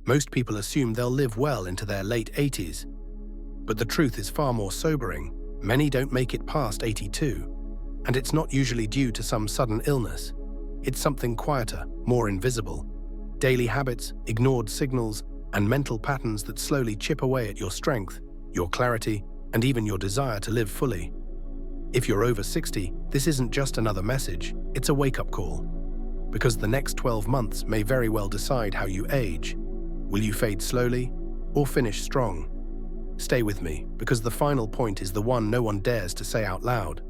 Most people assume they'll live well into their late 80s. But the truth is far more sobering. Many don't make it past 82. And it's not usually due to some sudden illness. It's something quieter, more invisible. Daily habits, ignored signals, and mental patterns that slowly chip away at your strength, your clarity, and even your desire to live fully. If you're over 60, this isn't just another message, it's a wake-up call. Because the next 12 months may very well decide how you age. Will you fade slowly or finish strong? Stay with me, because the final point is the one no one dares to say out loud.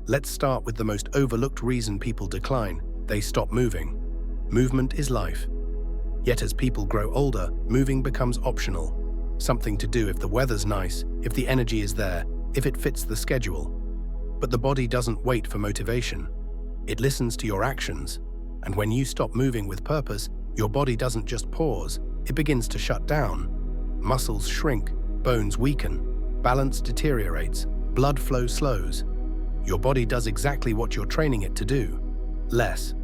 Let's start with the most overlooked reason people decline. They stop moving. Movement is life. Yet as people grow older, moving becomes optional. Something to do if the weather's nice, if the energy is there, if it fits the schedule. But the body doesn't wait for motivation. It listens to your actions. And when you stop moving with purpose, your body doesn't just pause, it begins to shut down. Muscles shrink, bones weaken, balance deteriorates, blood flow slows. Your body does exactly what you're training it to do. Less.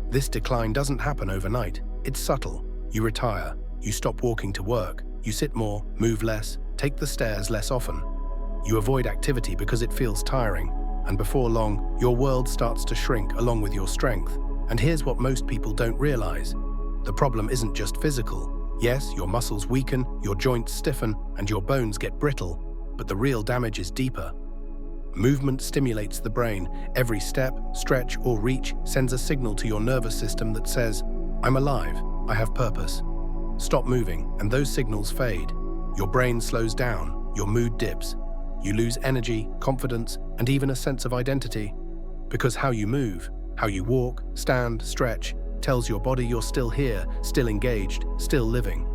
This decline doesn't happen overnight. It's subtle. You retire. You stop walking to work. You sit more, move less, take the stairs less often. You avoid activity because it feels tiring. And before long, your world starts to shrink along with your strength. And here's what most people don't realize. The problem isn't just physical. Yes, your muscles weaken, your joints stiffen, and your bones get brittle. But the real damage is deeper. Movement stimulates the brain. Every step, stretch, or reach sends a signal to your nervous system that says, I'm alive, I have purpose. Stop moving, and those signals fade. Your brain slows down, your mood dips. You lose energy, confidence, and even a sense of identity. Because how you move, how you walk, stand, stretch, tells your body you're still here, still engaged, still living.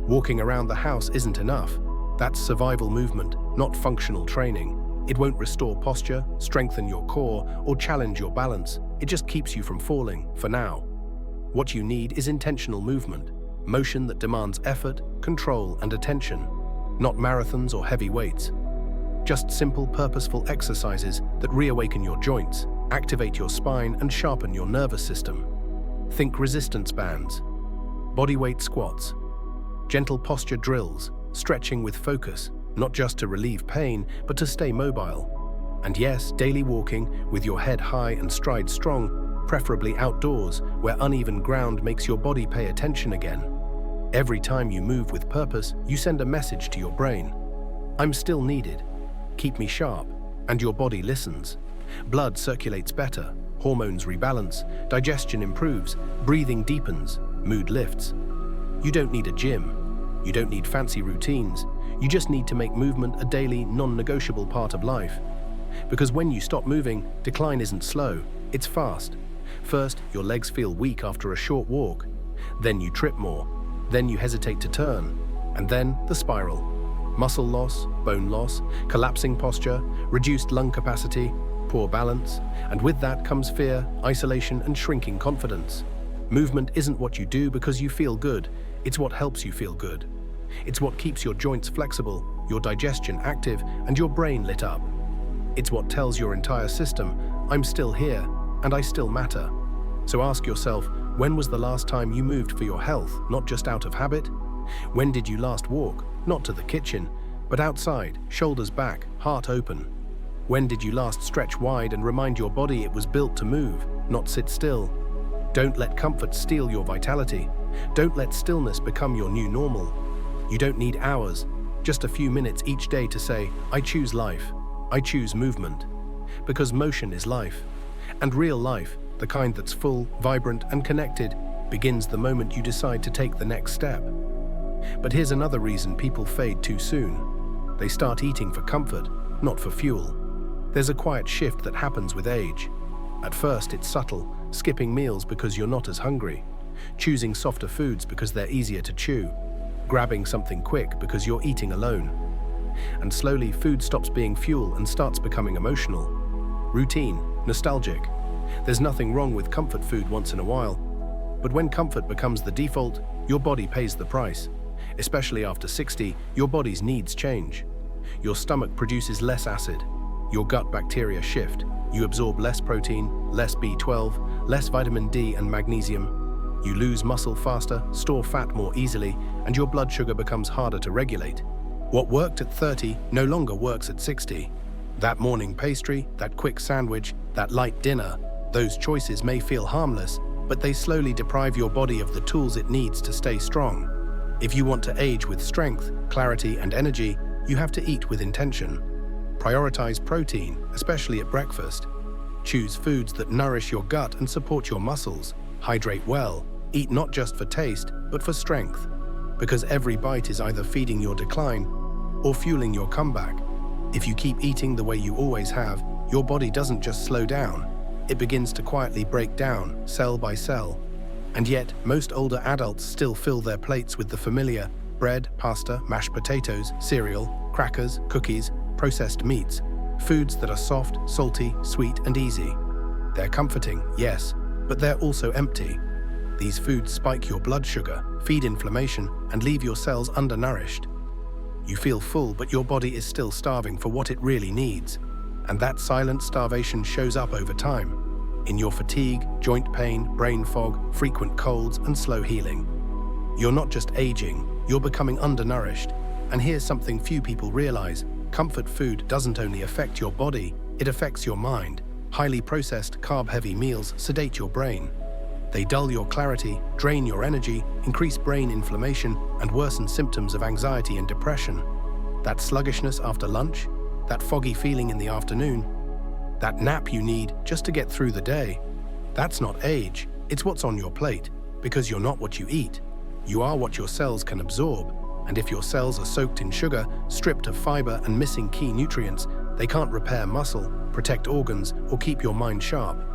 Walking around the house isn't enough. That's survival movement, not functional training. It won't restore posture, strengthen your core, or challenge your balance. It just keeps you from falling, for now. What you need is intentional movement, motion that demands effort, control, and attention, not marathons or heavy weights. Just simple, purposeful exercises that reawaken your joints, activate your spine, and sharpen your nervous system. Think resistance bands, bodyweight squats, gentle posture drills, stretching with focus, not just to relieve pain, but to stay mobile. And yes, daily walking, with your head high and stride strong, preferably outdoors, where uneven ground makes your body pay attention again. Every time you move with purpose, you send a message to your brain. I'm still needed. Keep me sharp. And your body listens. Blood circulates better, hormones rebalance, digestion improves, breathing deepens, mood lifts. You don't need a gym. You don't need fancy routines. You just need to make movement a daily, non-negotiable part of life. Because when you stop moving, decline isn't slow, it's fast. First, your legs feel weak after a short walk. Then you trip more. Then you hesitate to turn. And then the spiral. Muscle loss, bone loss, collapsing posture, reduced lung capacity, poor balance, and with that comes fear, isolation, and shrinking confidence. Movement isn't what you do because you feel good, it's what helps you feel good. It's what keeps your joints flexible, your digestion active, and your brain lit up. It's what tells your entire system, I'm still here, and I still matter. So ask yourself, when was the last time you moved for your health, not just out of habit? When did you last walk, not to the kitchen, but outside, shoulders back, heart open? When did you last stretch wide and remind your body it was built to move, not sit still? Don't let comfort steal your vitality. Don't let stillness become your new normal. You don't need hours, just a few minutes each day to say, I choose life, I choose movement. Because motion is life. And real life, the kind that's full, vibrant, and connected, begins the moment you decide to take the next step. But here's another reason people fade too soon. They start eating for comfort, not for fuel. There's a quiet shift that happens with age. At first, it's subtle, skipping meals because you're not as hungry, choosing softer foods because they're easier to chew, grabbing something quick because you're eating alone. And slowly, food stops being fuel and starts becoming emotional. Routine, nostalgic. There's nothing wrong with comfort food once in a while. But when comfort becomes the default, your body pays the price. Especially after 60, your body's needs change. Your stomach produces less acid. Your gut bacteria shift. You absorb less protein, less B12, less vitamin D and magnesium. You lose muscle faster, store fat more easily, and your blood sugar becomes harder to regulate. What worked at 30 no longer works at 60. That morning pastry, that quick sandwich, that light dinner, those choices may feel harmless, but they slowly deprive your body of the tools it needs to stay strong. If you want to age with strength, clarity, and energy, you have to eat with intention. Prioritize protein, especially at breakfast. Choose foods that nourish your gut and support your muscles. Hydrate well. Eat not just for taste, but for strength. Because every bite is either feeding your decline or fueling your comeback. If you keep eating the way you always have, your body doesn't just slow down. It begins to quietly break down, cell by cell. And yet, most older adults still fill their plates with the familiar bread, pasta, mashed potatoes, cereal, crackers, cookies, processed meats, foods that are soft, salty, sweet, and easy. They're comforting, yes, but they're also empty. These foods spike your blood sugar, feed inflammation, and leave your cells undernourished. You feel full, but your body is still starving for what it really needs. And that silent starvation shows up over time, in your fatigue, joint pain, brain fog, frequent colds, and slow healing. You're not just aging, you're becoming undernourished. And here's something few people realize. Comfort food doesn't only affect your body, it affects your mind. Highly processed, carb-heavy meals sedate your brain. They dull your clarity, drain your energy, increase brain inflammation, and worsen symptoms of anxiety and depression. That sluggishness after lunch, that foggy feeling in the afternoon, that nap you need just to get through the day. That's not age, it's what's on your plate, because you're not what you eat. You are what your cells can absorb, and if your cells are soaked in sugar, stripped of fiber, and missing key nutrients, they can't repair muscle, protect organs, or keep your mind sharp.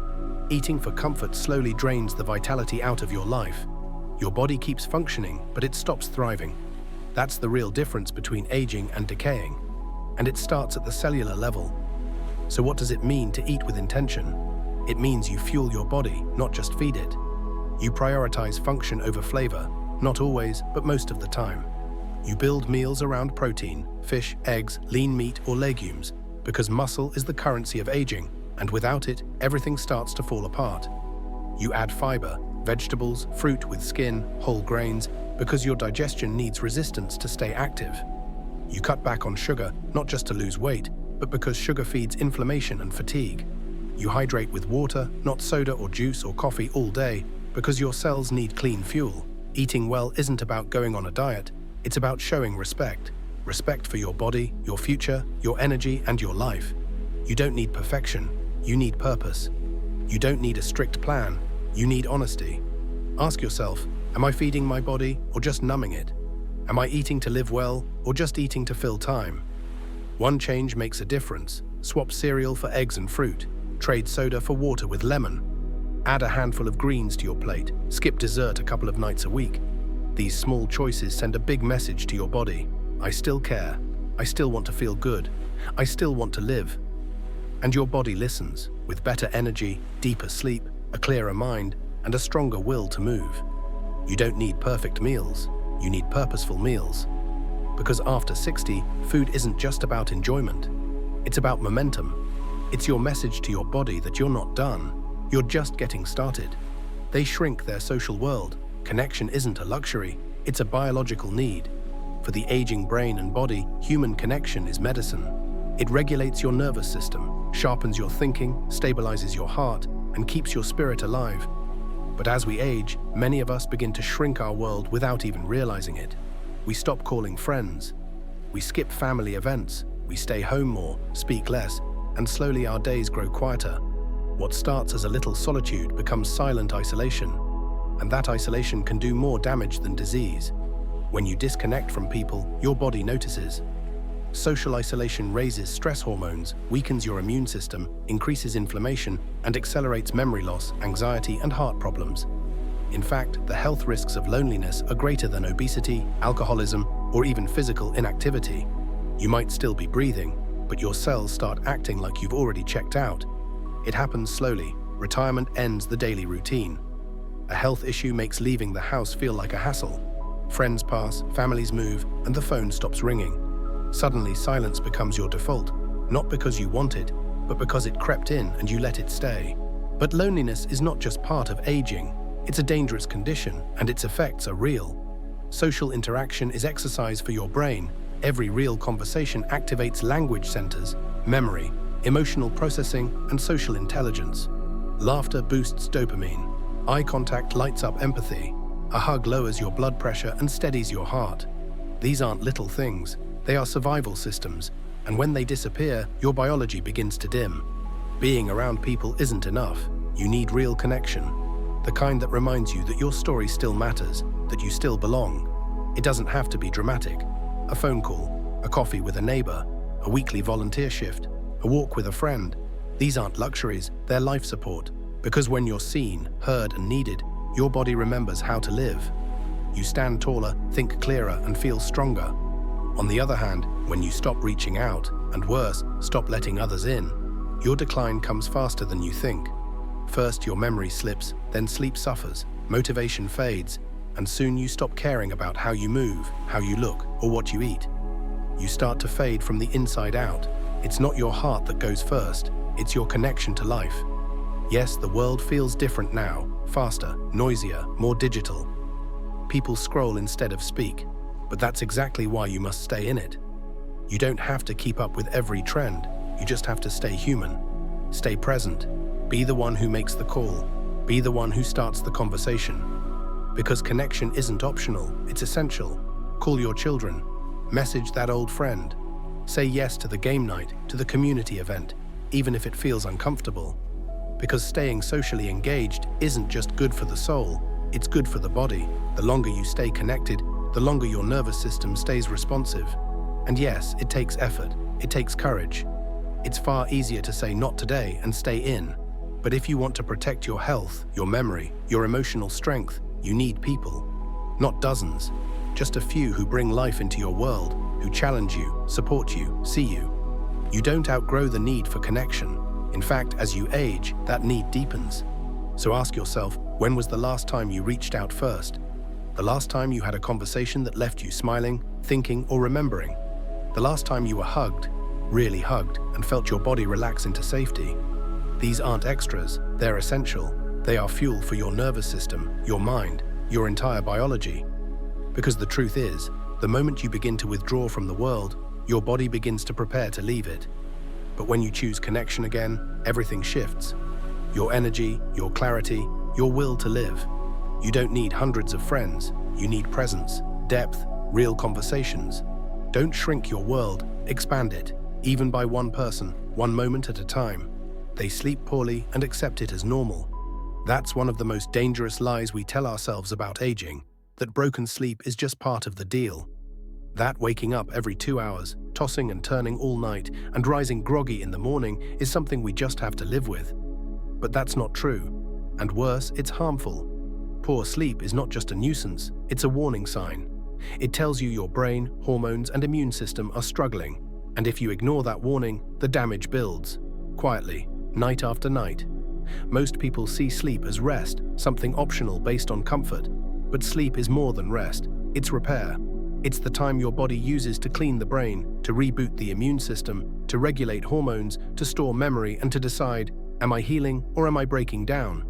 Eating for comfort slowly drains the vitality out of your life. Your body keeps functioning, but it stops thriving. That's the real difference between aging and decaying. And it starts at the cellular level. So what does it mean to eat with intention? It means you fuel your body, not just feed it. You prioritize function over flavor, not always, but most of the time. You build meals around protein, fish, eggs, lean meat, or legumes, because muscle is the currency of aging, and without it, everything starts to fall apart. You add fiber, vegetables, fruit with skin, whole grains, because your digestion needs resistance to stay active. You cut back on sugar, not just to lose weight, but because sugar feeds inflammation and fatigue. You hydrate with water, not soda or juice or coffee all day, because your cells need clean fuel. Eating well isn't about going on a diet, it's about showing respect. Respect for your body, your future, your energy, and your life. You don't need perfection, you need purpose. You don't need a strict plan, you need honesty. Ask yourself, am I feeding my body or just numbing it? Am I eating to live well or just eating to fill time? One change makes a difference. Swap cereal for eggs and fruit. Trade soda for water with lemon. Add a handful of greens to your plate. Skip dessert a couple of nights a week. These small choices send a big message to your body. I still care. I still want to feel good. I still want to live. And your body listens, with better energy, deeper sleep, a clearer mind, and a stronger will to move. You don't need perfect meals. You need purposeful meals. Because after 60, food isn't just about enjoyment. It's about momentum. It's your message to your body that you're not done. You're just getting started. They shrink their social world. Connection isn't a luxury, it's a biological need. For the aging brain and body, human connection is medicine. It regulates your nervous system, sharpens your thinking, stabilizes your heart, and keeps your spirit alive. But as we age, many of us begin to shrink our world without even realizing it. We stop calling friends. We skip family events. We stay home more, speak less, and slowly our days grow quieter. What starts as a little solitude becomes silent isolation. And that isolation can do more damage than disease. When you disconnect from people, your body notices. Social isolation raises stress hormones, weakens your immune system, increases inflammation, and accelerates memory loss, anxiety, and heart problems. In fact, the health risks of loneliness are greater than obesity, alcoholism, or even physical inactivity. You might still be breathing, but your cells start acting like you've already checked out. It happens slowly. Retirement ends the daily routine. A health issue makes leaving the house feel like a hassle. Friends pass, families move, and the phone stops ringing. Suddenly, silence becomes your default, not because you want it, but because it crept in and you let it stay. But loneliness is not just part of aging. It's a dangerous condition, and its effects are real. Social interaction is exercise for your brain. Every real conversation activates language centers, memory, emotional processing, and social intelligence. Laughter boosts dopamine. Eye contact lights up empathy. A hug lowers your blood pressure and steadies your heart. These aren't little things. They are survival systems, and when they disappear, your biology begins to dim. Being around people isn't enough. You need real connection. The kind that reminds you that your story still matters, that you still belong. It doesn't have to be dramatic. A phone call, a coffee with a neighbor, a weekly volunteer shift, a walk with a friend. These aren't luxuries, they're life support. Because when you're seen, heard, and needed, your body remembers how to live. You stand taller, think clearer, and feel stronger. On the other hand, when you stop reaching out, and worse, stop letting others in, your decline comes faster than you think. First, your memory slips, then sleep suffers, motivation fades, and soon you stop caring about how you move, how you look, or what you eat. You start to fade from the inside out. It's not your heart that goes first, it's your connection to life. Yes, the world feels different now, faster, noisier, more digital. People scroll instead of speak, but that's exactly why you must stay in it. You don't have to keep up with every trend, you just have to stay human. Stay present. Be the one who makes the call. Be the one who starts the conversation. Because connection isn't optional, it's essential. Call your children. Message that old friend. Say yes to the game night, to the community event, even if it feels uncomfortable. Because staying socially engaged isn't just good for the soul, it's good for the body. The longer you stay connected, the longer your nervous system stays responsive. And yes, it takes effort, it takes courage. It's far easier to say not today and stay in. But if you want to protect your health, your memory, your emotional strength, you need people. Not dozens, just a few who bring life into your world, who challenge you, support you, see you. You don't outgrow the need for connection. In fact, as you age, that need deepens. So ask yourself, when was the last time you reached out first? The last time you had a conversation that left you smiling, thinking, or remembering? The last time you were hugged, really hugged, and felt your body relax into safety? These aren't extras, they're essential. They are fuel for your nervous system, your mind, your entire biology. Because the truth is, the moment you begin to withdraw from the world, your body begins to prepare to leave it. But when you choose connection again, everything shifts. Your energy, your clarity, your will to live. You don't need hundreds of friends. You need presence, depth, real conversations. Don't shrink your world, expand it, even by one person, one moment at a time. They sleep poorly and accept it as normal. That's one of the most dangerous lies we tell ourselves about aging, that broken sleep is just part of the deal. That waking up every 2 hours, tossing and turning all night, and rising groggy in the morning is something we just have to live with. But that's not true. And worse, it's harmful. Poor sleep is not just a nuisance, it's a warning sign. It tells you your brain, hormones, and immune system are struggling. And if you ignore that warning, the damage builds. Quietly, night after night. Most people see sleep as rest, something optional based on comfort. But sleep is more than rest, it's repair. It's the time your body uses to clean the brain, to reboot the immune system, to regulate hormones, to store memory, and to decide, am I healing or am I breaking down?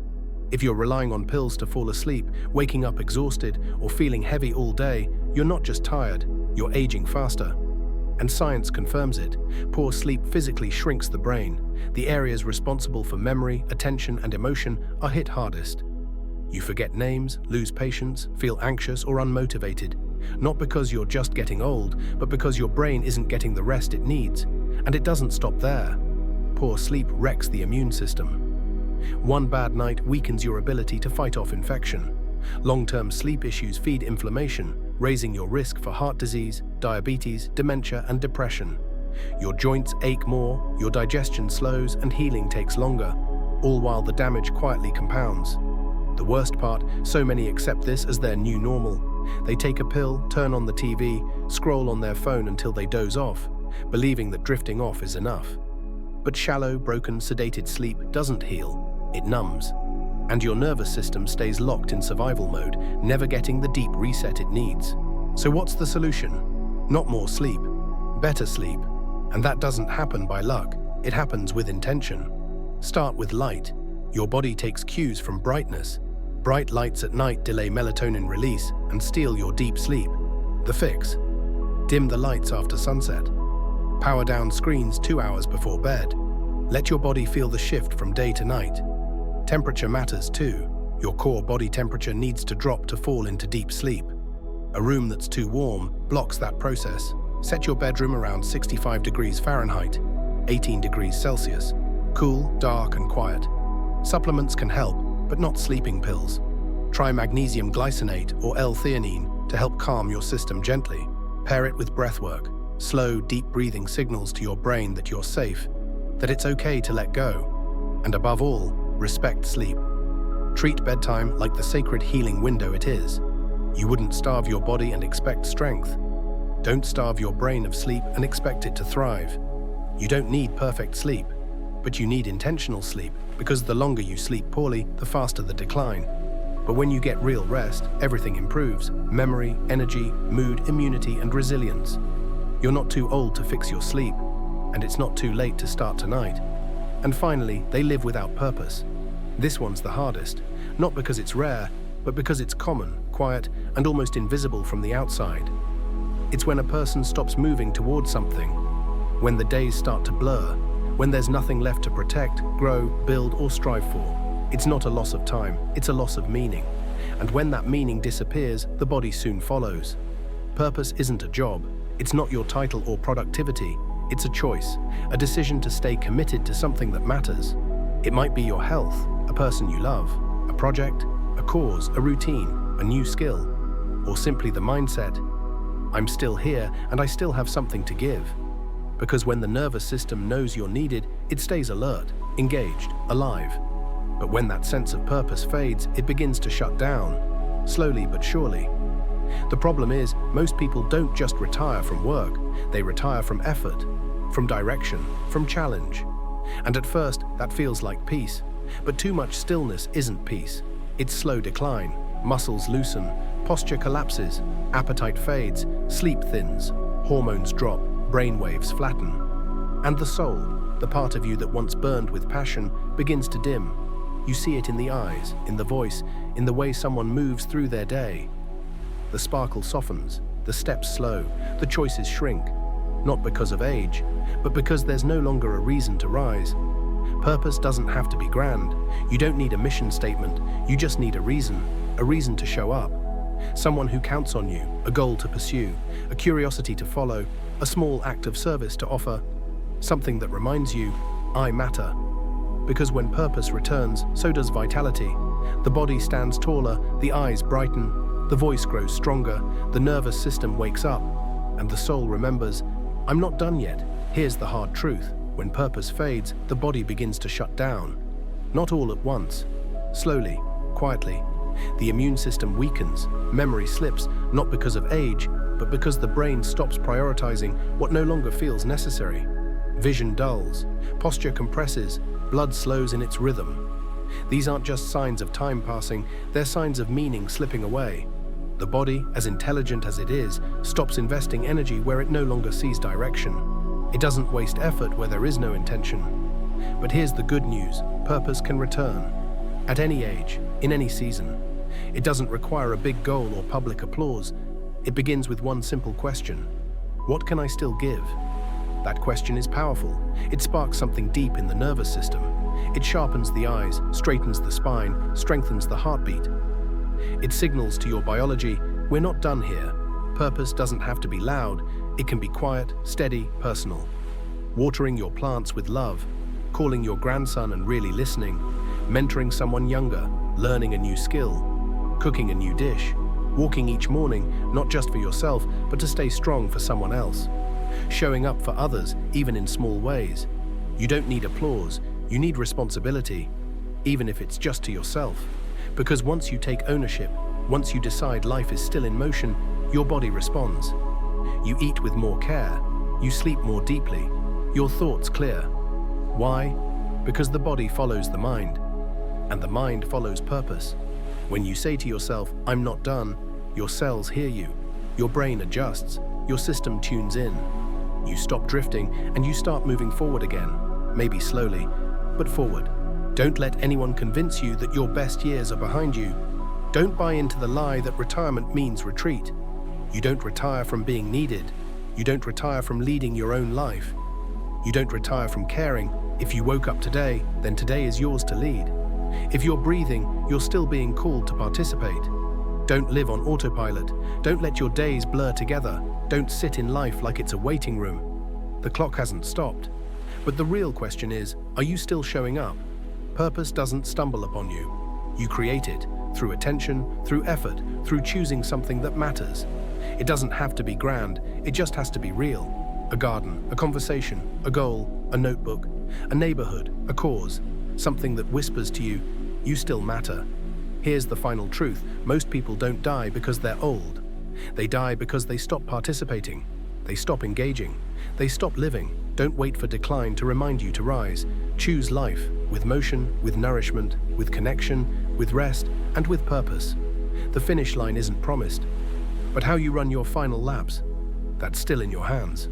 If you're relying on pills to fall asleep, waking up exhausted, or feeling heavy all day, you're not just tired, you're aging faster. And science confirms it. Poor sleep physically shrinks the brain. The areas responsible for memory, attention, and emotion are hit hardest. You forget names, lose patience, feel anxious or unmotivated. Not because you're just getting old, but because your brain isn't getting the rest it needs. And it doesn't stop there. Poor sleep wrecks the immune system. One bad night weakens your ability to fight off infection. Long-term sleep issues feed inflammation, raising your risk for heart disease, diabetes, dementia, and depression. Your joints ache more, your digestion slows, and healing takes longer, all while the damage quietly compounds. The worst part, so many accept this as their new normal. They take a pill, turn on the TV, scroll on their phone until they doze off, believing that drifting off is enough. But shallow, broken, sedated sleep doesn't heal, it numbs. And your nervous system stays locked in survival mode, never getting the deep reset it needs. So what's the solution? Not more sleep, better sleep. And that doesn't happen by luck, it happens with intention. Start with light. Your body takes cues from brightness. Bright lights at night delay melatonin release and steal your deep sleep. The fix: dim the lights after sunset. Power down screens 2 hours before bed. Let your body feel the shift from day to night. Temperature matters too. Your core body temperature needs to drop to fall into deep sleep. A room that's too warm blocks that process. Set your bedroom around 65 degrees Fahrenheit, 18 degrees Celsius. Cool, dark, and quiet. Supplements can help, but not sleeping pills. Try magnesium glycinate or L-theanine to help calm your system gently. Pair it with breathwork. Slow, deep breathing signals to your brain that you're safe, that it's okay to let go. And above all, respect sleep. Treat bedtime like the sacred healing window it is. You wouldn't starve your body and expect strength. Don't starve your brain of sleep and expect it to thrive. You don't need perfect sleep, but you need intentional sleep, because the longer you sleep poorly, the faster the decline. But when you get real rest, everything improves: memory, energy, mood, immunity, and resilience. You're not too old to fix your sleep, and it's not too late to start tonight. And finally, they live without purpose. This one's the hardest, not because it's rare, but because it's common, quiet, and almost invisible from the outside. It's when a person stops moving towards something, when the days start to blur, when there's nothing left to protect, grow, build, or strive for. It's not a loss of time, it's a loss of meaning. And when that meaning disappears, the body soon follows. Purpose isn't a job. It's not your title or productivity. It's a choice, a decision to stay committed to something that matters. It might be your health, a person you love, a project, a cause, a routine, a new skill, or simply the mindset: I'm still here and I still have something to give. Because when the nervous system knows you're needed, it stays alert, engaged, alive. But when that sense of purpose fades, it begins to shut down, slowly but surely. The problem is, most people don't just retire from work, they retire from effort, from direction, from challenge. And at first, that feels like peace. But too much stillness isn't peace. It's slow decline. Muscles loosen, posture collapses, appetite fades, sleep thins, hormones drop, brain waves flatten. And the soul, the part of you that once burned with passion, begins to dim. You see it in the eyes, in the voice, in the way someone moves through their day. The sparkle softens, the steps slow, the choices shrink. Not because of age, but because there's no longer a reason to rise. Purpose doesn't have to be grand. You don't need a mission statement. You just need a reason to show up. Someone who counts on you, a goal to pursue, a curiosity to follow, a small act of service to offer. Something that reminds you, I matter. Because when purpose returns, so does vitality. The body stands taller, the eyes brighten, the voice grows stronger, the nervous system wakes up, and the soul remembers, I'm not done yet. Here's the hard truth. When purpose fades, the body begins to shut down. Not all at once. Slowly, quietly. The immune system weakens, memory slips, not because of age, but because the brain stops prioritizing what no longer feels necessary. Vision dulls, posture compresses, blood slows in its rhythm. These aren't just signs of time passing, they're signs of meaning slipping away. The body, as intelligent as it is, stops investing energy where it no longer sees direction. It doesn't waste effort where there is no intention. But here's the good news: purpose can return. At any age, in any season. It doesn't require a big goal or public applause. It begins with one simple question: what can I still give? That question is powerful. It sparks something deep in the nervous system. It sharpens the eyes, straightens the spine, strengthens the heartbeat. It signals to your biology, we're not done here. Purpose doesn't have to be loud. It can be quiet, steady, personal. Watering your plants with love, calling your grandson and really listening, mentoring someone younger, learning a new skill, cooking a new dish, walking each morning, not just for yourself, but to stay strong for someone else. Showing up for others, even in small ways. You don't need applause, you need responsibility, even if it's just to yourself. Because once you take ownership, once you decide life is still in motion, your body responds. You eat with more care, you sleep more deeply, your thoughts clear. Why? Because the body follows the mind, and the mind follows purpose. When you say to yourself, I'm not done, your cells hear you, your brain adjusts, your system tunes in. You stop drifting and you start moving forward again, maybe slowly, but forward. Don't let anyone convince you that your best years are behind you. Don't buy into the lie that retirement means retreat. You don't retire from being needed. You don't retire from leading your own life. You don't retire from caring. If you woke up today, then today is yours to lead. If you're breathing, you're still being called to participate. Don't live on autopilot. Don't let your days blur together. Don't sit in life like it's a waiting room. The clock hasn't stopped. But the real question is, are you still showing up? Purpose doesn't stumble upon you. You create it, through attention, through effort, through choosing something that matters. It doesn't have to be grand, it just has to be real. A garden, a conversation, a goal, a notebook, a neighborhood, a cause, something that whispers to you, you still matter. Here's the final truth. Most people don't die because they're old. They die because they stop participating. They stop engaging. They stop living. Don't wait for decline to remind you to rise. Choose life, with motion, with nourishment, with connection, with rest, and with purpose. The finish line isn't promised, but how you run your final laps, that's still in your hands.